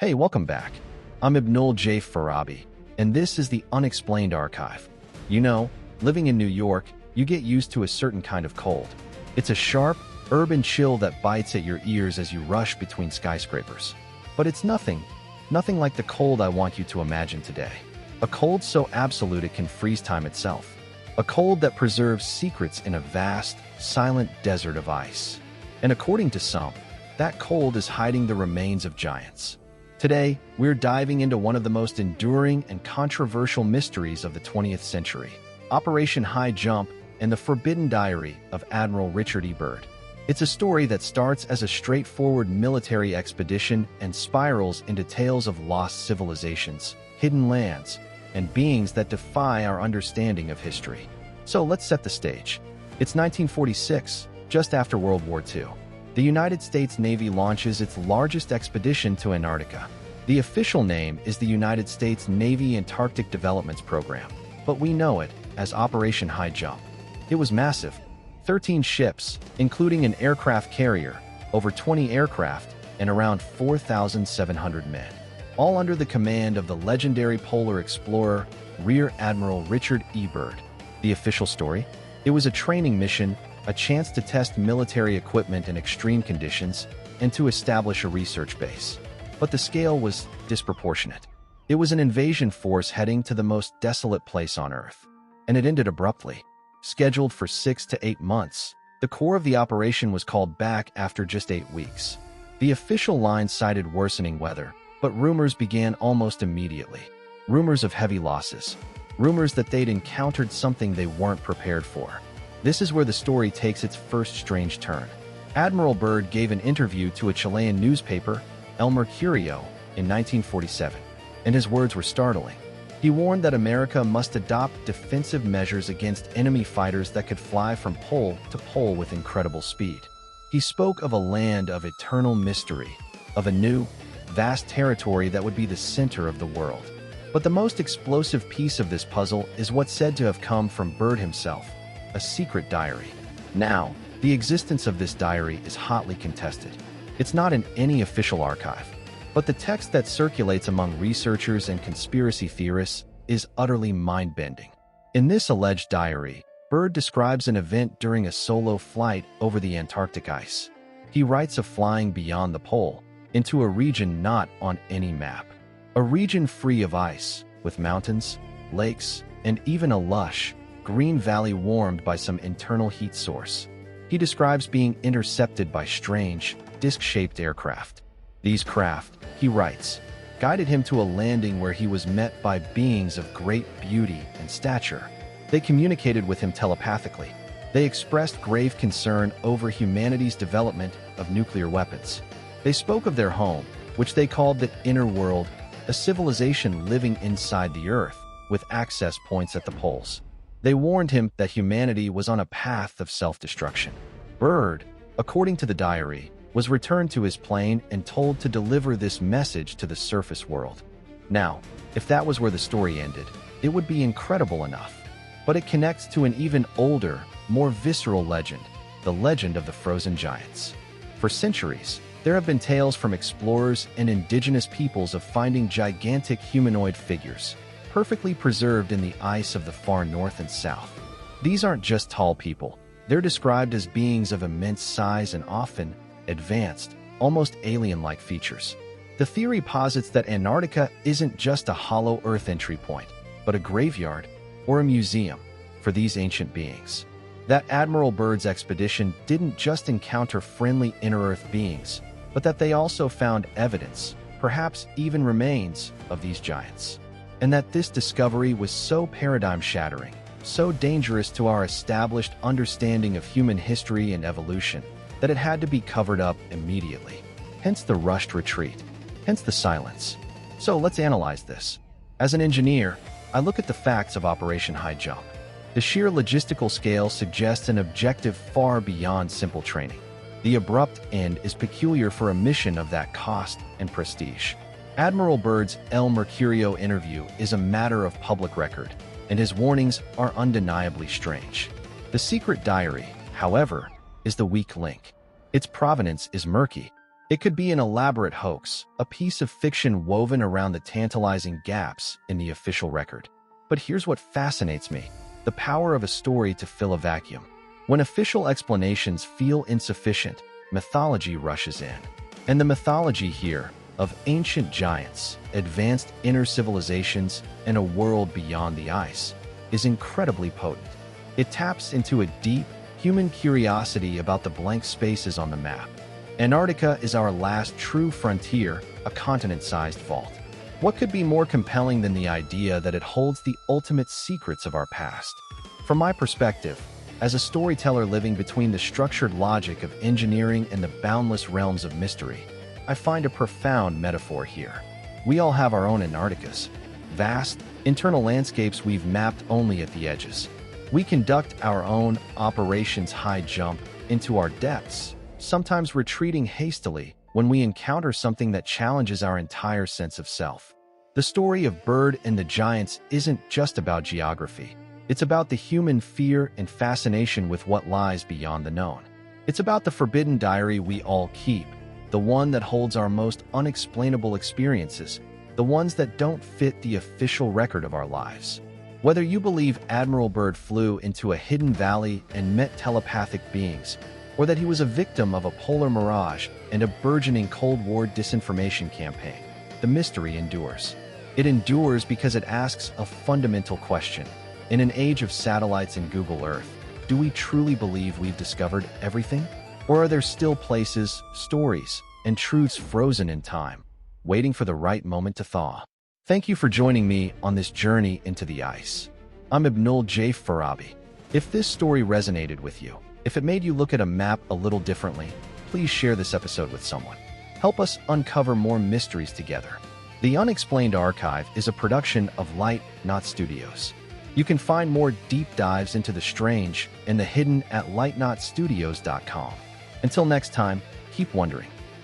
Hey, welcome back. I'm Admiral J. Farabi, and this is the Unexplained Archive. You know, living in New York, you get used to a certain kind of cold. It's a sharp, urban chill that bites at your ears as you rush between skyscrapers. But it's nothing like the cold I want you to imagine today. A cold so absolute it can freeze time itself. A cold that preserves secrets in a vast, silent desert of ice. And according to some, that cold is hiding the remains of giants. Today, we're diving into one of the most enduring and controversial mysteries of the 20th century, Operation High Jump and the Forbidden Diary of Admiral Richard E. Byrd. It's a story that starts as a straightforward military expedition and spirals into tales of lost civilizations, hidden lands, and beings that defy our understanding of history. So let's set the stage. It's 1946, just after World War II. The United States Navy launches its largest expedition to Antarctica. The official name is the United States Navy Antarctic Developments Program, but we know it as Operation High Jump. It was massive. 13 ships, including an aircraft carrier, over 20 aircraft, and around 4,700 men, all under the command of the legendary polar explorer, Rear Admiral Richard E. Byrd. The official story? It was a training mission, a chance to test military equipment in extreme conditions, and to establish a research base. But the scale was disproportionate. It was an invasion force heading to the most desolate place on Earth. And it ended abruptly. Scheduled for 6 to 8 months, the core of the operation was called back after just 8 weeks. The official line cited worsening weather, but rumors began almost immediately. Rumors of heavy losses. Rumors that they'd encountered something they weren't prepared for. This is where the story takes its first strange turn. Admiral Byrd gave an interview to a Chilean newspaper, El Mercurio, in 1947, and his words were startling. He warned that America must adopt defensive measures against enemy fighters that could fly from pole to pole with incredible speed. He spoke of a land of eternal mystery, of a new, vast territory that would be the center of the world. But the most explosive piece of this puzzle is what's said to have come from Byrd himself, a secret diary. Now, the existence of this diary is hotly contested. It's not in any official archive. But the text that circulates among researchers and conspiracy theorists is utterly mind-bending. In this alleged diary, Byrd describes an event during a solo flight over the Antarctic ice. He writes of flying beyond the pole, into a region not on any map. A region free of ice, with mountains, lakes, and even a lush, green valley warmed by some internal heat source. He describes being intercepted by strange, disc-shaped aircraft. These craft, he writes, guided him to a landing where he was met by beings of great beauty and stature. They communicated with him telepathically. They expressed grave concern over humanity's development of nuclear weapons. They spoke of their home, which they called the inner world, a civilization living inside the Earth, with access points at the poles. They warned him that humanity was on a path of self-destruction. Byrd, according to the diary, was returned to his plane and told to deliver this message to the surface world. Now, if that was where the story ended, it would be incredible enough. But it connects to an even older, more visceral legend, the legend of the frozen giants. For centuries, there have been tales from explorers and indigenous peoples of finding gigantic humanoid figures, perfectly preserved in the ice of the far north and south. These aren't just tall people. They're described as beings of immense size and often advanced, almost alien-like features. The theory posits that Antarctica isn't just a hollow Earth entry point, but a graveyard or a museum for these ancient beings. That Admiral Byrd's expedition didn't just encounter friendly inner-Earth beings, but that they also found evidence, perhaps even remains, of these giants. And that this discovery was so paradigm-shattering, so dangerous to our established understanding of human history and evolution, that it had to be covered up immediately. Hence the rushed retreat. Hence the silence. So let's analyze this. As an engineer, I look at the facts of Operation High Jump. The sheer logistical scale suggests an objective far beyond simple training. The abrupt end is peculiar for a mission of that cost and prestige. Admiral Byrd's El Mercurio interview is a matter of public record, and his warnings are undeniably strange. The secret diary, however, is the weak link. Its provenance is murky. It could be an elaborate hoax, a piece of fiction woven around the tantalizing gaps in the official record. But here's what fascinates me: the power of a story to fill a vacuum. When official explanations feel insufficient, mythology rushes in. And the mythology here, of ancient giants, advanced inner civilizations, and a world beyond the ice, is incredibly potent. It taps into a deep, human curiosity about the blank spaces on the map. Antarctica is our last true frontier, a continent-sized vault. What could be more compelling than the idea that it holds the ultimate secrets of our past? From my perspective, as a storyteller living between the structured logic of engineering and the boundless realms of mystery, I find a profound metaphor here. We all have our own Antarcticas, vast, internal landscapes we've mapped only at the edges. We conduct our own operations high jump into our depths, sometimes retreating hastily when we encounter something that challenges our entire sense of self. The story of Byrd and the Giants isn't just about geography. It's about the human fear and fascination with what lies beyond the known. It's about the forbidden diary we all keep, the one that holds our most unexplainable experiences, the ones that don't fit the official record of our lives. Whether you believe Admiral Byrd flew into a hidden valley and met telepathic beings, or that he was a victim of a polar mirage and a burgeoning Cold War disinformation campaign, the mystery endures. It endures because it asks a fundamental question. In an age of satellites and Google Earth, do we truly believe we've discovered everything? Or are there still places, stories, and truths frozen in time, waiting for the right moment to thaw? Thank you for joining me on this journey into the ice. I'm Admiral J. Farabi. If this story resonated with you, if it made you look at a map a little differently, please share this episode with someone. Help us uncover more mysteries together. The Unexplained Archive is a production of Light Not Studios. You can find more deep dives into the strange and the hidden at lightnotstudios.com. Until next time, keep wondering.